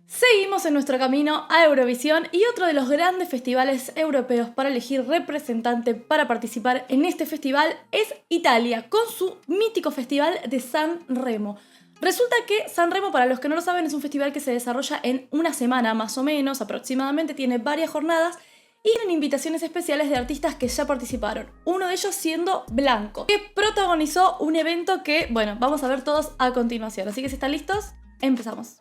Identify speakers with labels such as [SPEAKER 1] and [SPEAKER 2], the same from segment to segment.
[SPEAKER 1] Seguimos en nuestro camino a Eurovisión y otro de los grandes festivales europeos para elegir representante para participar en este festival es Italia, con su mítico festival de San Remo. Resulta que San Remo, para los que no lo saben, es un festival que se desarrolla en una semana más o menos, aproximadamente, tiene varias jornadas y tienen invitaciones especiales de artistas que ya participaron. Uno de ellos siendo Blanco, que protagonizó un evento que, bueno, vamos a ver todos a continuación. Así que si están listos, empezamos.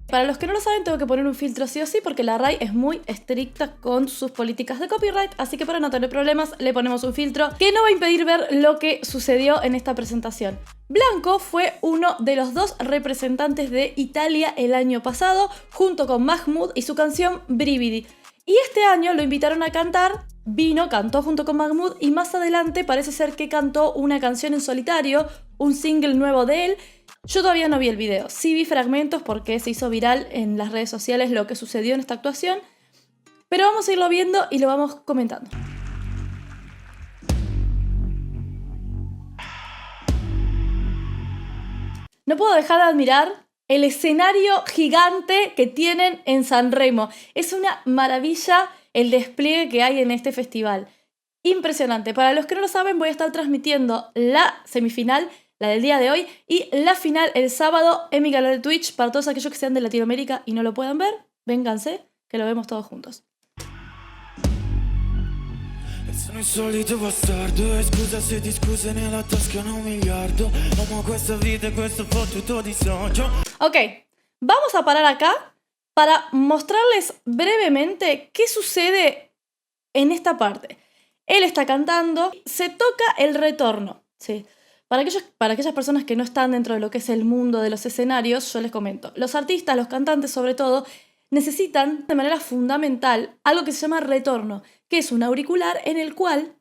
[SPEAKER 1] Para los que no lo saben, tengo que poner un filtro sí o sí porque la RAI es muy estricta con sus políticas de copyright, así que para no tener problemas le ponemos un filtro que no va a impedir ver lo que sucedió en esta presentación. Blanco fue uno de los dos representantes de Italia el año pasado, junto con Mahmood y su canción Brividi. Y este año lo invitaron a cantar, cantó junto con Mahmood y más adelante parece ser que cantó una canción en solitario, un single nuevo de él. Yo todavía no vi el video, sí vi fragmentos porque se hizo viral en las redes sociales lo que sucedió en esta actuación, pero vamos a irlo viendo y lo vamos comentando. No puedo dejar de admirar el escenario gigante que tienen en San Remo. Es una maravilla el despliegue que hay en este festival. Impresionante. Para los que no lo saben, voy a estar transmitiendo la semifinal, la del día de hoy, y la final el sábado en mi canal de Twitch. Para todos aquellos que sean de Latinoamérica y no lo puedan ver, vénganse, que lo vemos todos juntos.
[SPEAKER 2] Sono il solito bastardo e scusa se ti scuse nella tasca un miliardo. Amo questa vita e questo fottuto disagio.
[SPEAKER 1] Ok, vamos a parar acá para mostrarles brevemente qué sucede en esta parte. Él está cantando, se toca el retorno, ¿sí? Para aquellas personas que no están dentro de lo que es el mundo de los escenarios, yo les comento. Los artistas, los cantantes sobre todo, necesitan de manera fundamental algo que se llama retorno, que es un auricular en el cual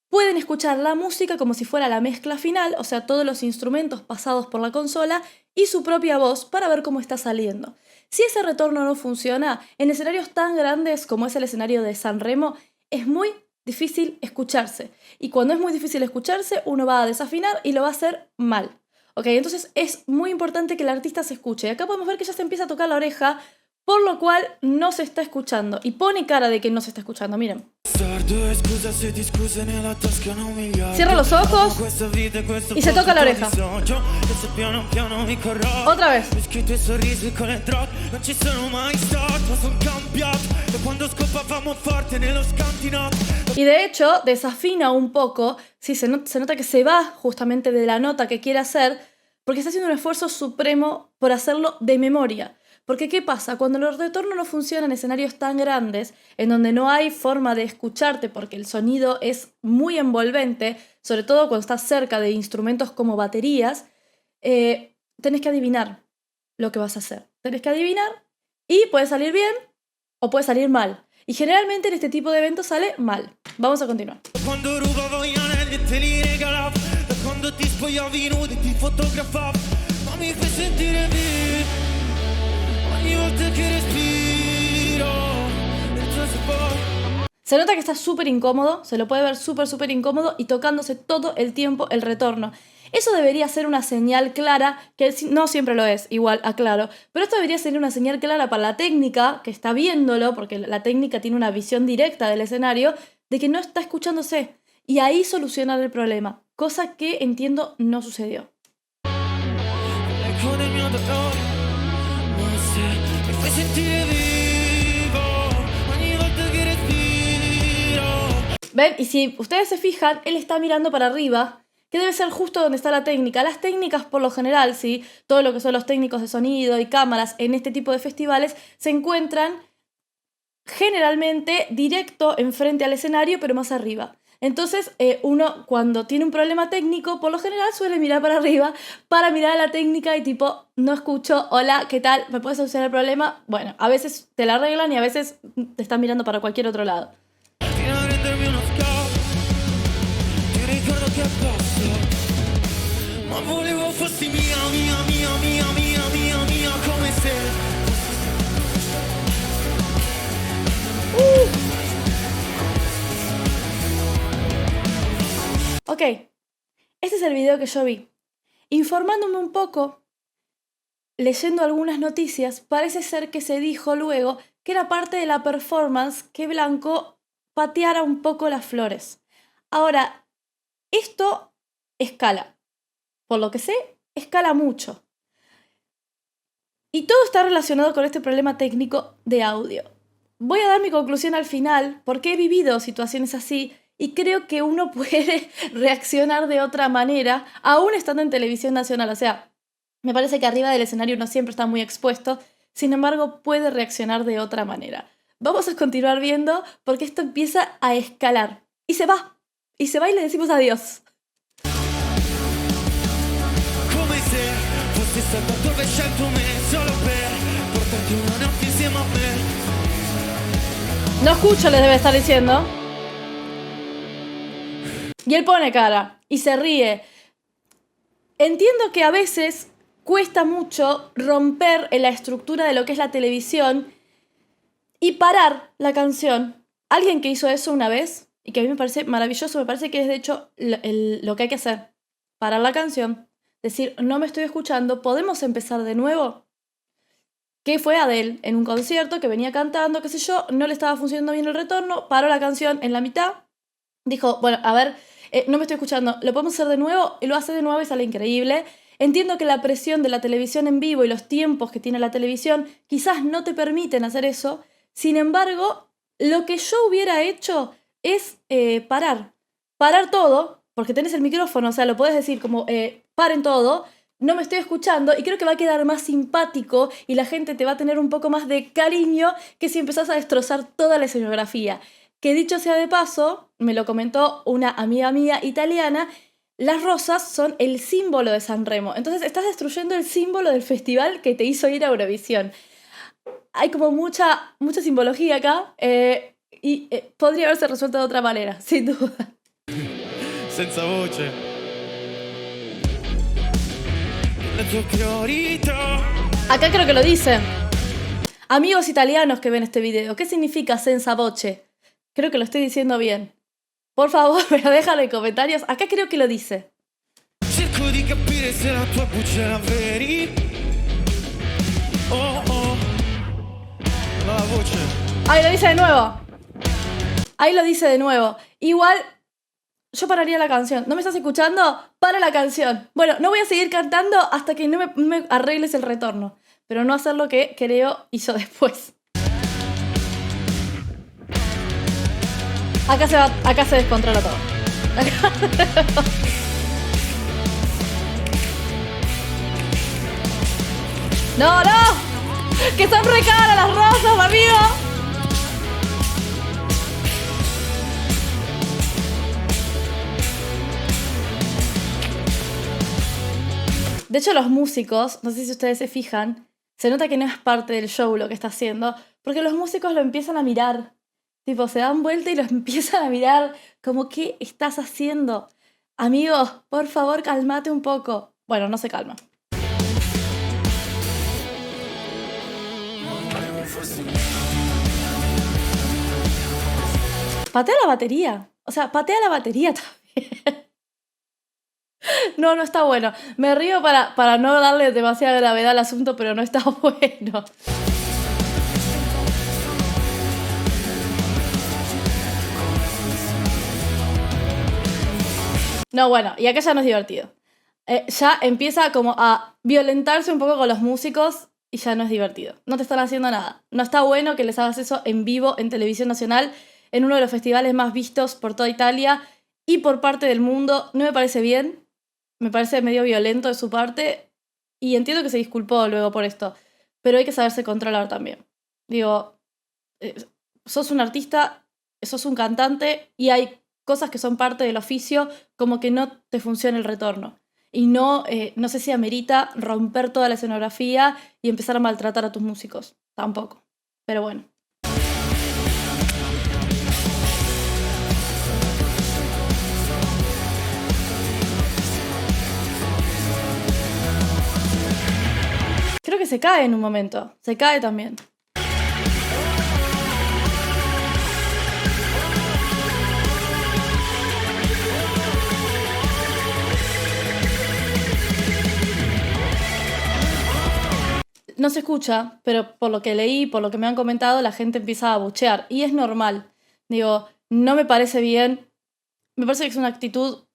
[SPEAKER 1] pueden escuchar la música como si fuera la mezcla final, o sea, todos los instrumentos pasados por la consola y su propia voz para ver cómo está saliendo. Si ese retorno no funciona, en escenarios tan grandes como es el escenario de San Remo, es muy difícil escucharse. Y cuando es muy difícil escucharse, uno va a desafinar y lo va a hacer mal. ¿Ok? Entonces es muy importante que el artista se escuche. Acá podemos ver que ya se empieza a tocar la oreja, por lo cual no se está escuchando. Y pone cara de que no se está escuchando, miren. Cierra los ojos y se toca la oreja. Otra vez. Y de hecho, desafina un poco. Sí, se nota que se va justamente de la nota que quiere hacer porque está haciendo un esfuerzo supremo por hacerlo de memoria. Porque ¿qué pasa? Cuando el retorno no funciona en escenarios tan grandes, en donde no hay forma de escucharte porque el sonido es muy envolvente, sobre todo cuando estás cerca de instrumentos como baterías, tenés que adivinar lo que vas a hacer. Tenés que adivinar y puede salir bien o puede salir mal. Y generalmente en este tipo de eventos sale mal. Vamos a continuar.
[SPEAKER 2] Quando rubavo gli anelli e te li regalavo, da quando ti spogliavi nudo e ti fotografavo, ma mi fai sentire vivo.
[SPEAKER 1] Se nota que está súper incómodo, se lo puede ver súper incómodo y tocándose todo el tiempo el retorno. Eso debería ser una señal clara, que no siempre lo es, igual, aclaro, pero esto debería ser una señal clara para la técnica que está viéndolo, porque la técnica tiene una visión directa del escenario, de que no está escuchándose. Y ahí solucionar el problema, cosa que entiendo no sucedió. ¿Ven? Y si ustedes se fijan, él está mirando para arriba, que debe ser justo donde está la técnica. Las técnicas, por lo general, ¿sí? Todo lo que son los técnicos de sonido y cámaras en este tipo de festivales se encuentran generalmente directo enfrente al escenario, pero más arriba. Entonces, uno cuando tiene un problema técnico, por lo general suele mirar para arriba para mirar a la técnica y tipo, no escucho, hola, ¿qué tal? ¿Me puedes solucionar el problema? Bueno, a veces te la arreglan y a veces te están mirando para cualquier otro lado. Ok, este es el video que yo vi. Informándome un poco, leyendo algunas noticias, parece ser que se dijo luego que era parte de la performance que Blanco pateara un poco las flores. Ahora, esto escala. Por lo que sé, escala mucho. Y todo está relacionado con este problema técnico de audio. Voy a dar mi conclusión al final, porque he vivido situaciones así y creo que uno puede reaccionar de otra manera, aún estando en televisión nacional. O sea, me parece que arriba del escenario uno siempre está muy expuesto, sin embargo puede reaccionar de otra manera. Vamos a continuar viendo porque esto empieza a escalar. Y se va y le decimos adiós.
[SPEAKER 2] Come se fossi stato 900 me solo per portarti una notte insieme a me.
[SPEAKER 1] No escucho, les debe estar diciendo. Y él pone cara y se ríe. Entiendo que a veces cuesta mucho romper en la estructura de lo que es la televisión y parar la canción. Alguien que hizo eso una vez, y que a mí me parece maravilloso, me parece que es de hecho lo que hay que hacer. Parar la canción, decir, no me estoy escuchando, ¿podemos empezar de nuevo? Que fue Adele en un concierto que venía cantando, qué sé yo, no le estaba funcionando bien el retorno, paró la canción en la mitad, dijo, bueno, a ver, no me estoy escuchando, ¿lo podemos hacer de nuevo? Y lo hace de nuevo y sale increíble. Entiendo que la presión de la televisión en vivo y los tiempos que tiene la televisión quizás no te permiten hacer eso. Sin embargo, lo que yo hubiera hecho es parar todo, porque tenés el micrófono, o sea, lo podés decir como paren todo, no me estoy escuchando, y creo que va a quedar más simpático y la gente te va a tener un poco más de cariño que si empezás a destrozar toda la escenografía. Que dicho sea de paso, me lo comentó una amiga mía italiana, las rosas son el símbolo de San Remo. Entonces estás destruyendo el símbolo del festival que te hizo ir a Eurovisión. Hay como mucha simbología acá y podría haberse resuelto de otra manera, sin duda.
[SPEAKER 2] Senza voce. La tua priorità.
[SPEAKER 1] Acá creo que lo dice. Amigos italianos que ven este video, ¿qué significa senza voce? Creo que lo estoy diciendo bien. Por favor, me lo dejan en comentarios. Acá creo que lo dice.
[SPEAKER 2] Cerco di capire se la tua voce la veri. Oh oh. La voce.
[SPEAKER 1] Ahí lo dice de nuevo. Ahí lo dice de nuevo. Igual, yo pararía la canción. ¿No me estás escuchando? Para la canción. Bueno, no voy a seguir cantando hasta que no me arregles el retorno. Pero no hacer lo que creo hizo después. Acá se descontrola todo. ¡No, no! ¡Que son re caras las rosas, amigo! De hecho, los músicos, no sé si ustedes se fijan, se nota que no es parte del show lo que está haciendo, porque los músicos lo empiezan a mirar. Tipo, se dan vuelta y lo empiezan a mirar como, ¿qué estás haciendo? Amigo, por favor, cálmate un poco. Bueno, no se calma. Patea la batería. O sea, patea la batería también. No está bueno. Me río para no darle demasiada gravedad al asunto, pero no está bueno. No, bueno, y acá ya no es divertido. Ya empieza como a violentarse un poco con los músicos y ya no es divertido. No te están haciendo nada. No está bueno que les hagas eso en vivo en televisión nacional, en uno de los festivales más vistos por toda Italia y por parte del mundo. No me parece bien. Me parece medio violento de su parte y entiendo que se disculpó luego por esto, pero hay que saberse controlar también. Digo, sos un artista, sos un cantante y hay cosas que son parte del oficio, como que no te funciona el retorno. Y no sé si amerita romper toda la escenografía y empezar a maltratar a tus músicos. Tampoco. Pero bueno. Creo que se cae en un momento. Se cae también. no se escucha, pero por lo que leí, por lo que me han comentado, la gente empieza a buchear. Y es normal. Digo, no me parece bien. Me parece que es una actitud,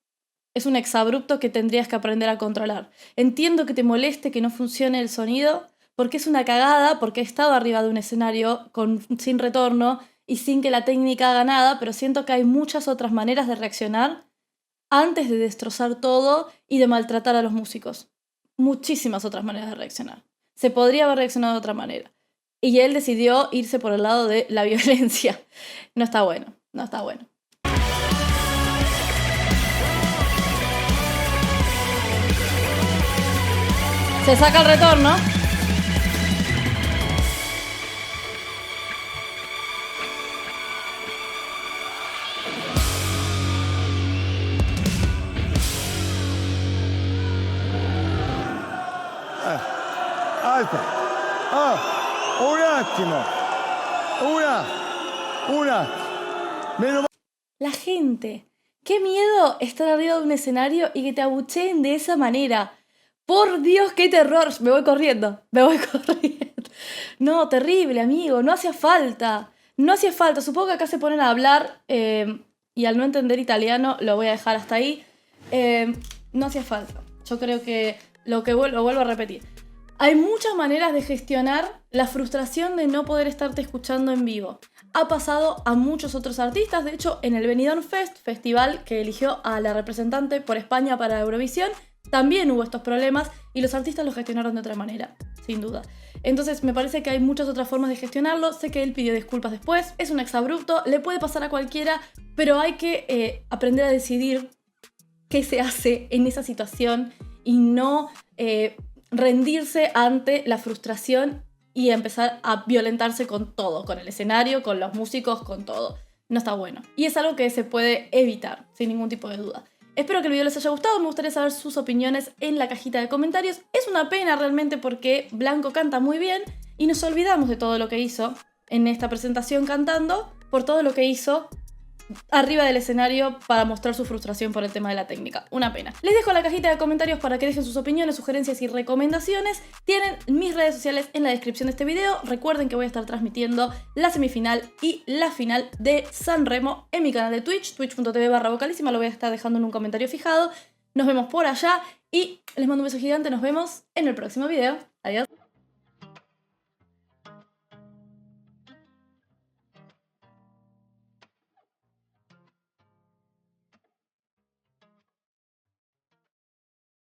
[SPEAKER 1] es un exabrupto que tendrías que aprender a controlar. Entiendo que te moleste que no funcione el sonido, porque es una cagada, porque he estado arriba de un escenario sin retorno y sin que la técnica haga nada, pero siento que hay muchas otras maneras de reaccionar antes de destrozar todo y de maltratar a los músicos. Muchísimas otras maneras de reaccionar. Se podría haber reaccionado de otra manera. Y él decidió irse por el lado de la violencia. No está bueno, no está bueno. Se saca el retorno.
[SPEAKER 3] Alta. Un attimo. Una. Menos.
[SPEAKER 1] La gente. Qué miedo estar arriba de un escenario y que te abucheen de esa manera. Por Dios, qué terror. Me voy corriendo. No, terrible, amigo. No hacía falta. Supongo que acá se ponen a hablar y al no entender italiano lo voy a dejar hasta ahí. No hacía falta. Yo creo que lo vuelvo a repetir. Hay muchas maneras de gestionar la frustración de no poder estarte escuchando en vivo. Ha pasado a muchos otros artistas. De hecho, en el Benidorm Fest, festival que eligió a la representante por España para Eurovisión, también hubo estos problemas y los artistas los gestionaron de otra manera, sin duda. Entonces me parece que hay muchas otras formas de gestionarlo. Sé que él pidió disculpas después, es un exabrupto, le puede pasar a cualquiera, pero hay que aprender a decidir qué se hace en esa situación y no rendirse ante la frustración y empezar a violentarse con todo, con el escenario, con los músicos, con todo. No está bueno. Y es algo que se puede evitar, sin ningún tipo de duda. Espero que el video les haya gustado, me gustaría saber sus opiniones en la cajita de comentarios. Es una pena realmente porque Blanco canta muy bien y nos olvidamos de todo lo que hizo en esta presentación cantando, por todo lo que hizo arriba del escenario para mostrar su frustración por el tema de la técnica. Una pena. Les dejo la cajita de comentarios para que dejen sus opiniones, sugerencias y recomendaciones. Tienen mis redes sociales en la descripción de este video. Recuerden que voy a estar transmitiendo la semifinal y la final de Sanremo en mi canal de Twitch, twitch.tv/vocalísima. Lo voy a estar dejando en un comentario fijado. Nos vemos por allá y les mando un beso gigante. Nos vemos en el próximo video. Adiós.